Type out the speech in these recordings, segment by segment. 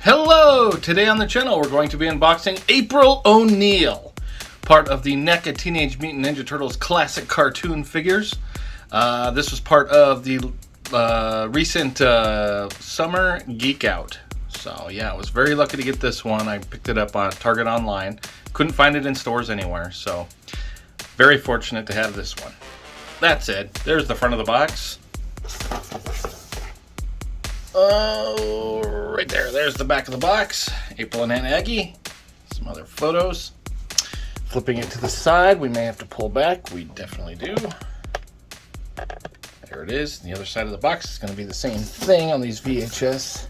Hello! Today on the channel we're going to be unboxing April O'Neil, part of the NECA Teenage Mutant Ninja Turtles classic cartoon figures. This was part of the recent summer geek out. So yeah, I was very lucky to get this one. I picked it up on Target online. Couldn't find it in stores anywhere, so very fortunate to have this one. That said, there's the front of the box. Oh, right there. There's the back of the box. April and Aunt Aggie. Some other photos. Flipping it to the side, we may have to pull back. We definitely do. There it is. The other side of the box is going to be the same thing on these VHS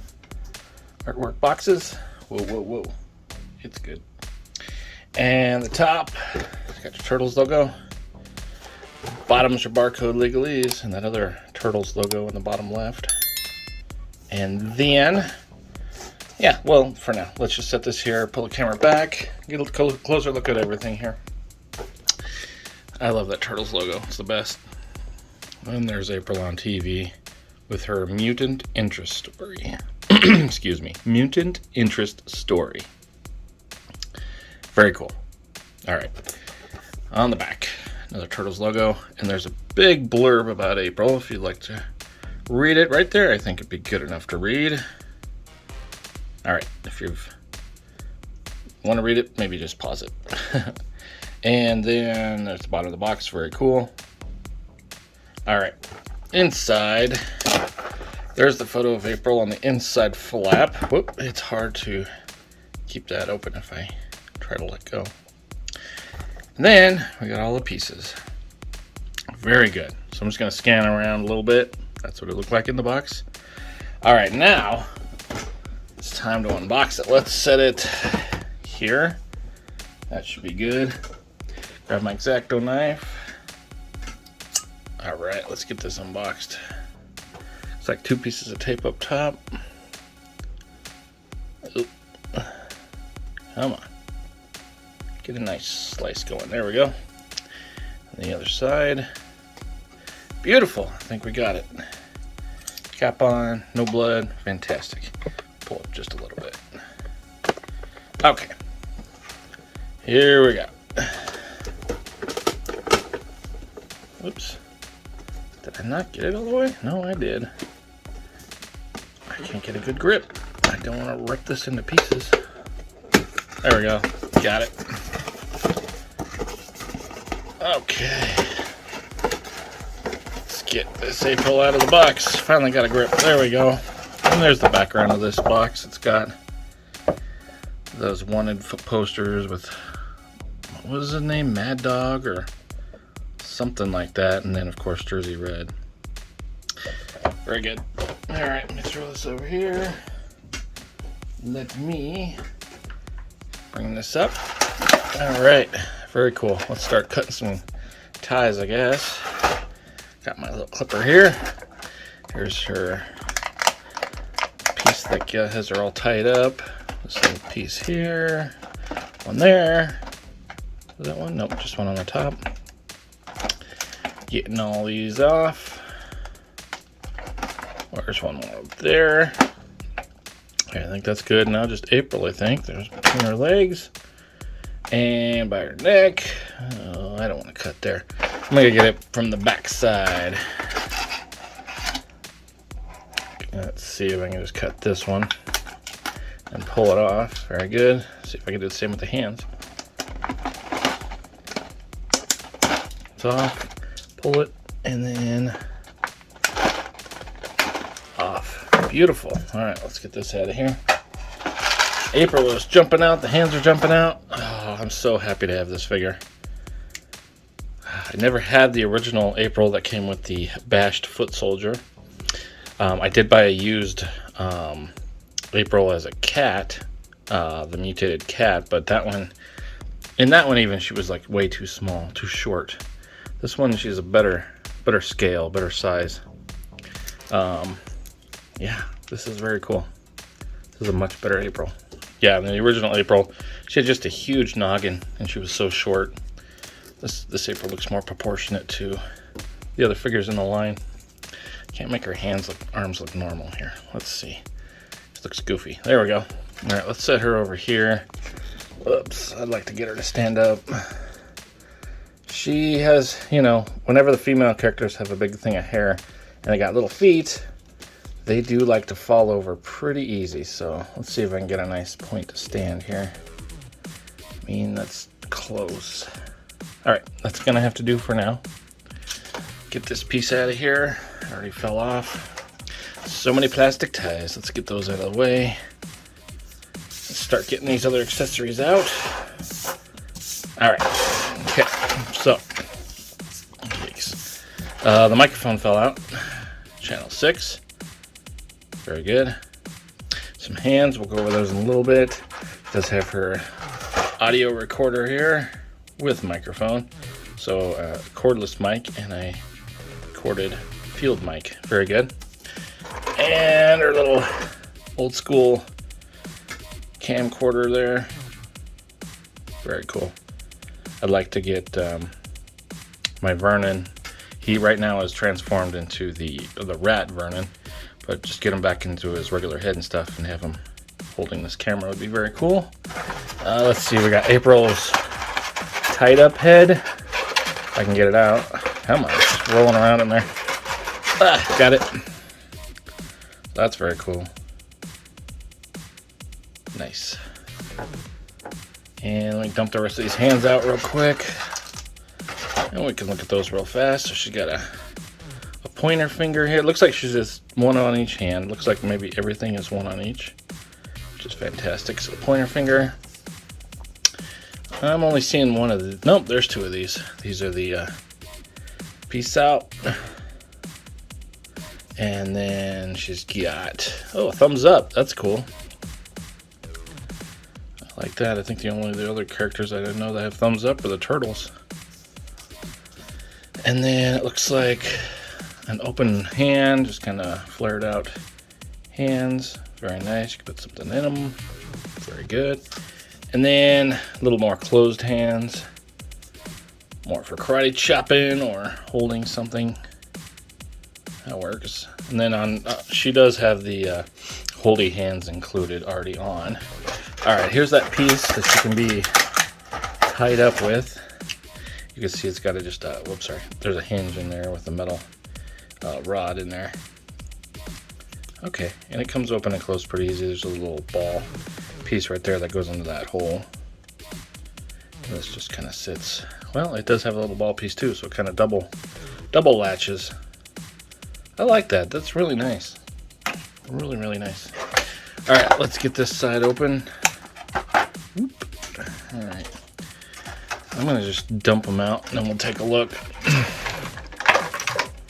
artwork boxes. Whoa, whoa, whoa. It's good. And the top, it's got your Turtles logo. Bottom's your barcode legalese, and that other Turtles logo in the bottom left. And then, yeah, well, for now, let's just set this here, pull the camera back, get a closer look at everything here. I love that Turtles logo. It's the best. And there's April on TV with her Mutant interest story. Excuse me. Mutant interest story. Very cool. All right. On the back, another Turtles logo. And there's a big blurb about April if you'd like to read it right there. I think it'd be good enough to read. All right, if you want to read it, maybe just pause it. And then there's the bottom of the box. Very cool. All right, inside, there's the photo of April on the inside flap. Whoop, it's hard to keep that open if I try to let go. And then we got all the pieces. Very good. So I'm just going to scan around a little bit. That's what it looked like in the box. All right, now it's time to unbox it. Let's set it here. That should be good. Grab my X-Acto knife. All right, let's get this unboxed. It's like 2 pieces of tape up top. Oop. Come on. Get a nice slice going. There we go. On the other side. Beautiful. I think we got it. Cap on, no blood. Fantastic. Pull up just a little bit. Okay. Here we go. Whoops. Did I not get it all the way? No, I did. I can't get a good grip. I don't want to rip this into pieces. There we go. Got it. Okay. Get this April out of the box. Finally got a grip. There we go. And there's the background of this box. It's got those wanted posters with, what was his name? Mad Dog or something like that. And then, of course, Jersey Red. Very good. All right, let me throw this over here. Let me bring this up. All right, very cool. Let's start cutting some ties, I guess. Got my little clipper here. Here's her piece that has her all tied up. This little piece here. One there. Is that one? Nope, just one on the top. Getting all these off. There's one more up there. Okay, I think that's good. Now just April, I think. There's between her legs. And by her neck. Oh, I don't want to cut there. I'm gonna get it from the back side. Let's see if I can just cut this one and pull it off. Very good. See if I can do the same with the hands. It's off. Pull it and then off. Beautiful. All right, let's get this out of here. April is jumping out. The hands are jumping out. Oh, I'm so happy to have this figure. I never had the original April that came with the bashed foot soldier. I did buy a used April as a cat, the mutated cat, but that one, in that one even, she was like way too small, too short. This one, she's a better scale, better size. Yeah, this is very cool. This is a much better April. Yeah, the original April, she had just a huge noggin, and she was so short. This April looks more proportionate to the other figures in the line. Can't make her arms look normal here. Let's see. This looks goofy. There we go. All right, let's set her over here. Whoops, I'd like to get her to stand up. She has, you know, whenever the female characters have a big thing of hair and they got little feet, they do like to fall over pretty easy. So let's see if I can get a nice point to stand here. I mean, that's close. All right, that's gonna have to do for now. Get this piece out of here. It already fell off. So many plastic ties. Let's get those out of the way. Let's start getting these other accessories out. All right. Okay. So, the microphone fell out. Channel 6. Very good. Some hands. We'll go over those in a little bit. It does have her audio recorder here with microphone. So, cordless mic and a corded field mic. Very good. And our little old school camcorder there. Very cool. I'd like to get my Vernon. He right now is transformed into the rat Vernon, but just get him back into his regular head and stuff and have him holding this camera would be very cool. Let's see, we got April's tied up head. If I can get it out. Come on, it's just rolling around in there. Got it. That's very cool. Nice. And let me dump the rest of these hands out real quick. And we can look at those real fast. So she's got a pointer finger here. It looks like she's just one on each hand. Looks like maybe everything is one on each, which is fantastic. So pointer finger. I'm only seeing one of the. Nope, there's two of these. These are the peace out. And then she's got, oh, a thumbs up. That's cool. I like that. I think the other characters I didn't know that have thumbs up are the turtles. And then it looks like an open hand, just kind of flared out hands. Very nice. You can put something in them. Very good. And then a little more closed hands. More for karate chopping or holding something. That works. And then on, she does have the holdy hands included already on. All right, here's that piece that she can be tied up with. You can see it's got whoops, sorry. There's a hinge in there with a metal rod in there. Okay, and it comes open and closed pretty easy. There's a little ball piece right there that goes into that hole. And this just kind of sits. Well, it does have a little ball piece too, so it kind of double latches. I like that. That's really nice. Really, really nice. All right, let's get this side open. Oop. All right. I'm going to just dump them out, and then we'll take a look.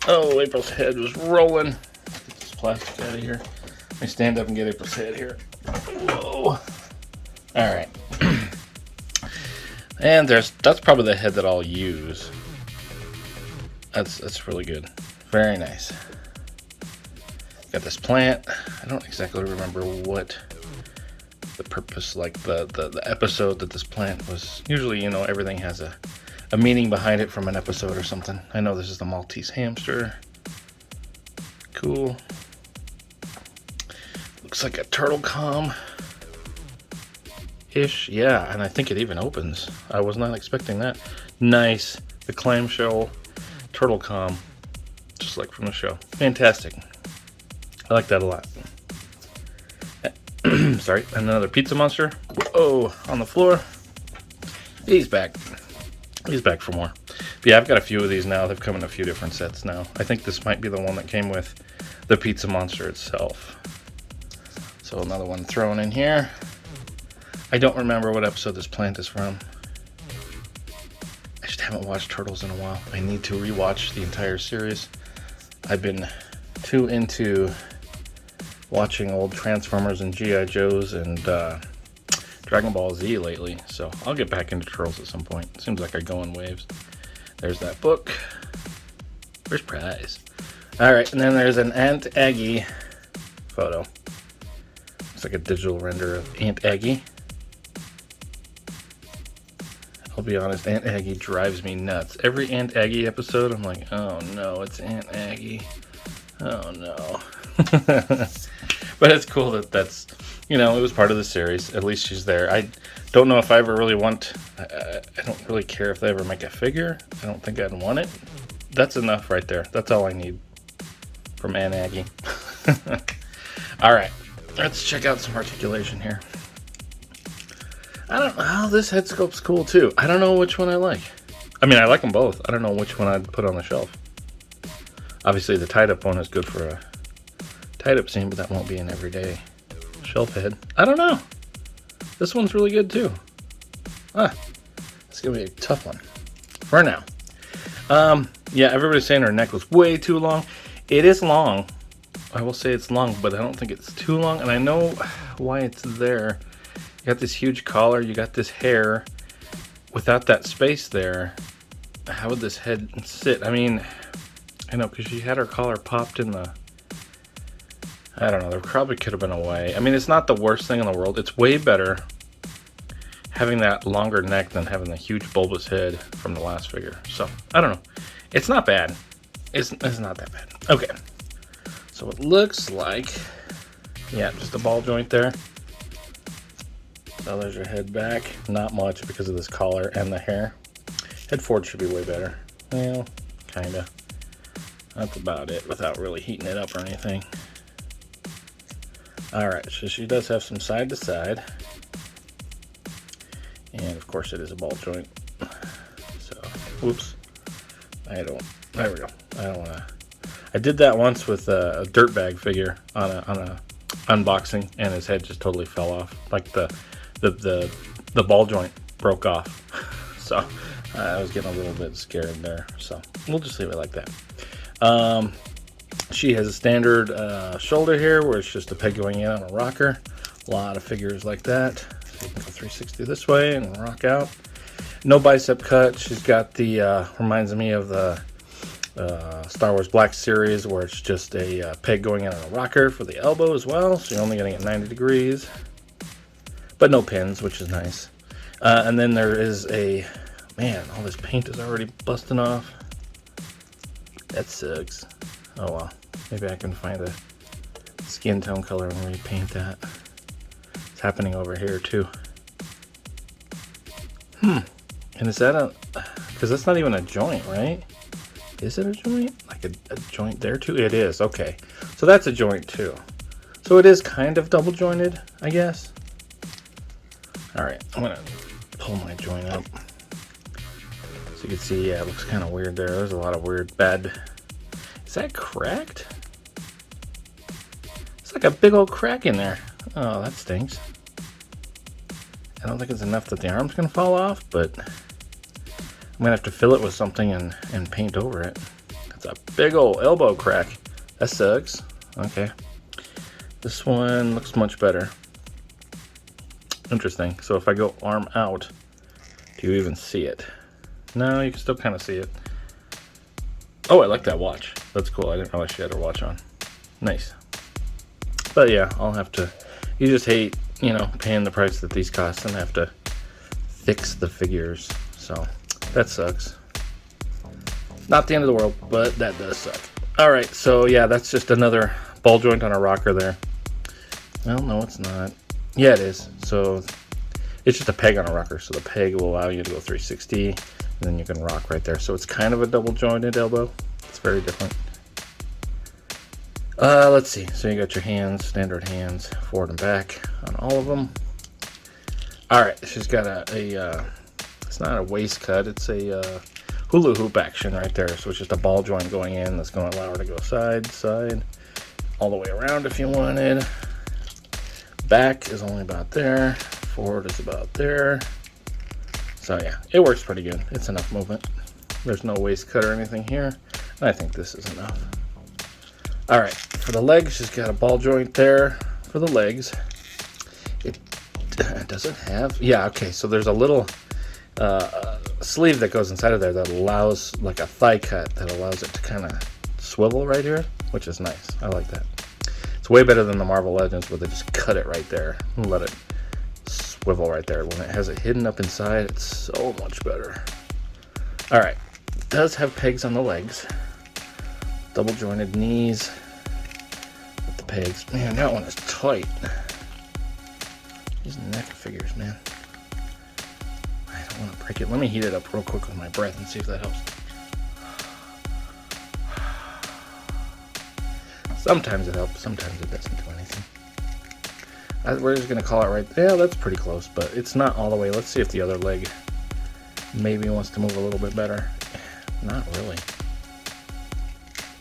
Oh, April's head was rolling. Get this plastic out of here. Let me stand up and get April's head here. Whoa. All right. And that's probably the head that I'll use. That's really good. Very nice. Got this plant. I don't exactly remember what the purpose, like the episode that this plant was. Usually, you know, everything has a meaning behind it from an episode or something. I know this is the Maltese hamster. Cool. Looks like a turtle com-ish. Yeah, and I think it even opens. I was not expecting that. Nice. The clamshell turtle com. Just like from the show. Fantastic. I like that a lot. Sorry, and another pizza monster. Oh, on the floor. He's back. He's back for more. But yeah, I've got a few of these now. They've come in a few different sets now. I think this might be the one that came with the pizza monster itself. So another one thrown in here. I don't remember what episode this plant is from. I just haven't watched Turtles in a while. I need to rewatch the entire series. I've been too into watching old Transformers and G.I. Joes and Dragon Ball Z lately, so I'll get back into Turtles at some point. Seems like I go in waves. There's that book. First prize. Alright, and then there's an Aunt Aggie photo. It's like a digital render of Aunt Aggie. I'll be honest, Aunt Aggie drives me nuts. Every Aunt Aggie episode, I'm like, oh no, it's Aunt Aggie. Oh no. But it's cool that that's you know, it was part of the series. At least she's there. I don't know if I ever really want... I don't really care if they ever make a figure. I don't think I'd want it. That's enough right there. That's all I need from Aunt Aggie. Alright, let's check out some articulation here. I don't know. Oh, this head sculpt's cool too. I don't know which one I like. I mean, I like them both. I don't know which one I'd put on the shelf. Obviously, the tied-up one is good for a tied-up scene, but that won't be an everyday shelf head. I don't know. This one's really good too. It's gonna be a tough one for now. Yeah, everybody's saying her neck was way too long. It is long. I will say it's long, but I don't think it's too long. And I know why it's there. You got this huge collar. You got this hair. Without that space there, how would this head sit? I mean, I know, because she had her collar popped in the... I don't know. There probably could have been a way. I mean, it's not the worst thing in the world. It's way better having that longer neck than having the huge bulbous head from the last figure. So, I don't know. It's not bad. It's not that bad. Okay. So it looks like... Yeah, just a ball joint there. So there's your head back. Not much because of this collar and the hair. Head forward should be way better. Well, kinda. That's about it without really heating it up or anything. Alright, so she does have some side to side. And of course it is a ball joint. So, whoops. There we go. I don't wanna... I did that once with a dirtbag figure on a unboxing, and his head just totally fell off. Like the ball joint broke off. So I was getting a little bit scared there. So we'll just leave it like that. She has a standard shoulder here where it's just a peg going in on a rocker. A lot of figures like that. So you can go 360 this way and rock out. No bicep cut. She's got the, reminds me of the Star Wars Black Series, where it's just a peg going in on a rocker for the elbow as well. So you're only getting it 90 degrees. But no pins, which is nice. And then there is a... Man, all this paint is already busting off. That sucks. Oh well. Maybe I can find a skin tone color and repaint that. It's happening over here too. And is that a... Because that's not even a joint, right? Is it a joint? Like a joint there too? It is, okay. So that's a joint too. So it is kind of double jointed, I guess. Alright, I'm going to pull my joint up. So you can see, yeah, it looks kind of weird there. There's a lot of weird bad... Is that cracked? It's like a big old crack in there. Oh, that stinks. I don't think it's enough that the arm's going to fall off, but I'm going to have to fill it with something and paint over it. That's a big old elbow crack. That sucks. Okay. This one looks much better. Interesting. So if I go arm out, do you even see it? No, you can still kind of see it. Oh, I like that watch. That's cool. I didn't realize she had her watch on. Nice. But yeah, I'll have to... You just hate, you know, paying the price that these cost and have to fix the figures. So that sucks. Not the end of the world, but that does suck. Alright, so yeah, that's just another ball joint on a rocker there. Well, no, it's not. Yeah, it is. So it's just a peg on a rocker. So the peg will allow you to go 360, and then you can rock right there. So it's kind of a double jointed elbow. It's very different. Let's see. So you got your hands, standard hands, forward and back on all of them. All right, she's got a it's not a waist cut. It's a hula hoop action right there. So it's just a ball joint going in that's going to allow her to go side, side, all the way around if you wanted. Back is only about there. Forward is about there. So yeah, it works pretty good. It's enough movement. There's no waist cut or anything here. I think this is enough. All right, for the legs, she's got a ball joint there for the legs. It doesn't have, yeah, okay, so there's a little sleeve that goes inside of there that allows, like a thigh cut, that allows it to kind of swivel right here, which is nice. I like that. It's way better than the Marvel Legends where they just cut it right there and let it swivel right there. When it has it hidden up inside, it's so much better. All right, it does have pegs on the legs. Double jointed knees with the pegs. Man, that one is tight. These NECA figures, man. I don't want to break it. Let me heat it up real quick with my breath and see if that helps. Sometimes it helps, sometimes it doesn't do anything. We're just going to call it right. Yeah, that's pretty close, but it's not all the way. Let's see if the other leg maybe wants to move a little bit better. Not really.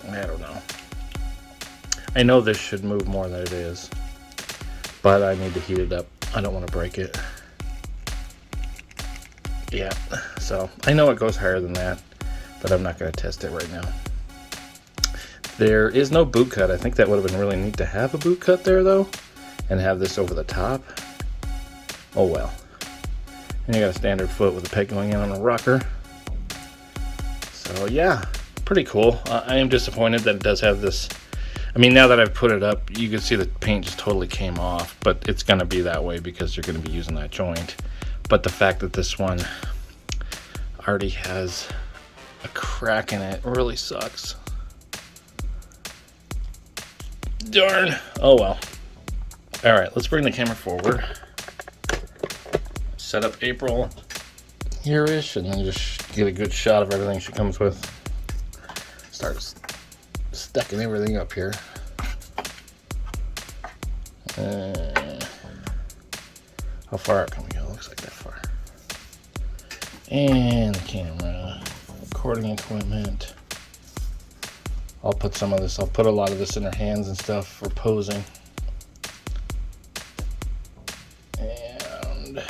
I don't know. I know this should move more than it is, but I need to heat it up. I don't want to break it. Yeah, so I know it goes higher than that, but I'm not going to test it right now. There is no boot cut. I think that would have been really neat to have a boot cut there, though, and have this over the top. Oh well. And you got a standard foot with a peg going in on a rocker. So yeah, pretty cool. I am disappointed that it does have this. I mean, now that I've put it up, you can see the paint just totally came off, but it's going to be that way because you're going to be using that joint. But the fact that this one already has a crack in it really sucks. Darn. Oh well. All right, let's bring the camera forward. Set up April here-ish, and then just get a good shot of everything she comes with. Start stacking everything up here. How far out can we go? Looks like that far. And the camera, recording equipment. I'll put some of this, I'll put a lot of this in her hands and stuff for posing. And a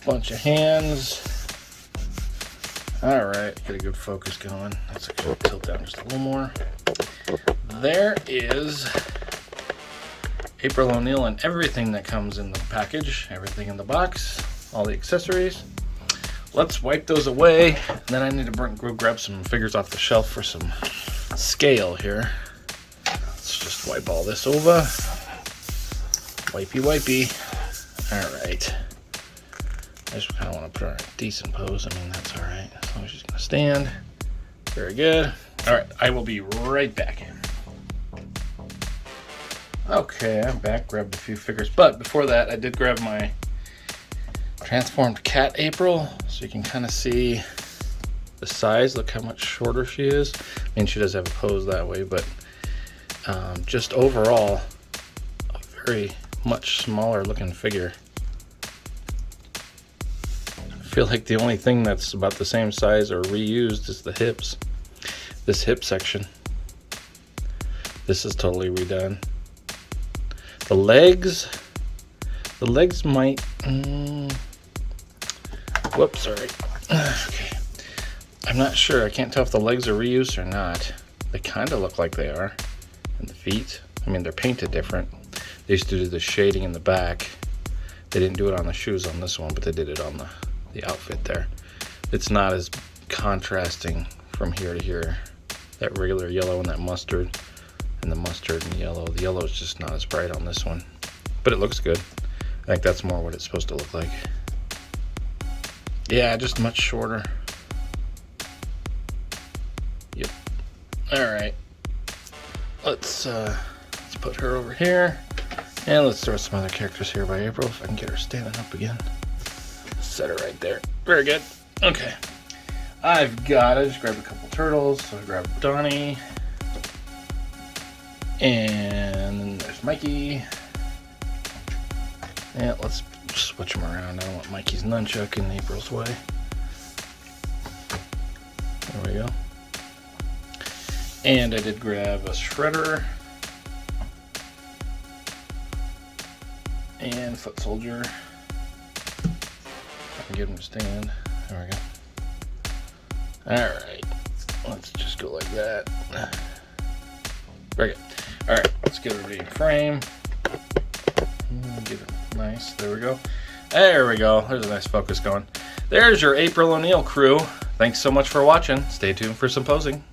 bunch of hands. All right, get a good focus going. Let's actually tilt down just a little more. There is April O'Neil and everything that comes in the package, everything in the box, all the accessories. Let's wipe those away, and then I need to go grab some figures off the shelf for some scale here. Let's just wipe all this over. Wipey, wipey. All right. I just kind of want to put her in a decent pose. I mean, that's all right, as long as she's going to stand. Very good. All right, I will be right back. Okay, I'm back. Grabbed a few figures, but before that, I did grab my transformed cat April, so you can kind of see the size. Look how much shorter she is. I mean, she does have a pose that way, but just overall, a very much smaller looking figure. I feel like the only thing that's about the same size or reused is the hips. This hip section. This is totally redone. The legs might. Whoops, sorry. Okay. I'm not sure. I can't tell if the legs are reused or not. They kind of look like they are. And the feet, I mean, they're painted different. They used to do the shading in the back. They didn't do it on the shoes on this one, but they did it on the outfit there. It's not as contrasting from here to here. That regular yellow and that mustard, and the mustard and yellow. The yellow is just not as bright on this one, but it looks good. I think that's more what it's supposed to look like. Yeah, just much shorter. Yep. All right. Let's put her over here, and let's throw some other characters here by April if I can get her standing up again. Set her right there. Very good. Okay. I just grabbed a couple turtles. So I grabbed Donnie, and then there's Mikey. Yeah, let's switch them around. I don't want Mikey's nunchuck in April's way. There we go. And I did grab a shredder and foot soldier. I can get him to stand. There we go. Alright, let's just go like that. Very good. Alright, let's get everybody in frame. Get it nice. There we go. There we go. There's a nice focus going. There's your April O'Neil crew. Thanks so much for watching. Stay tuned for some posing.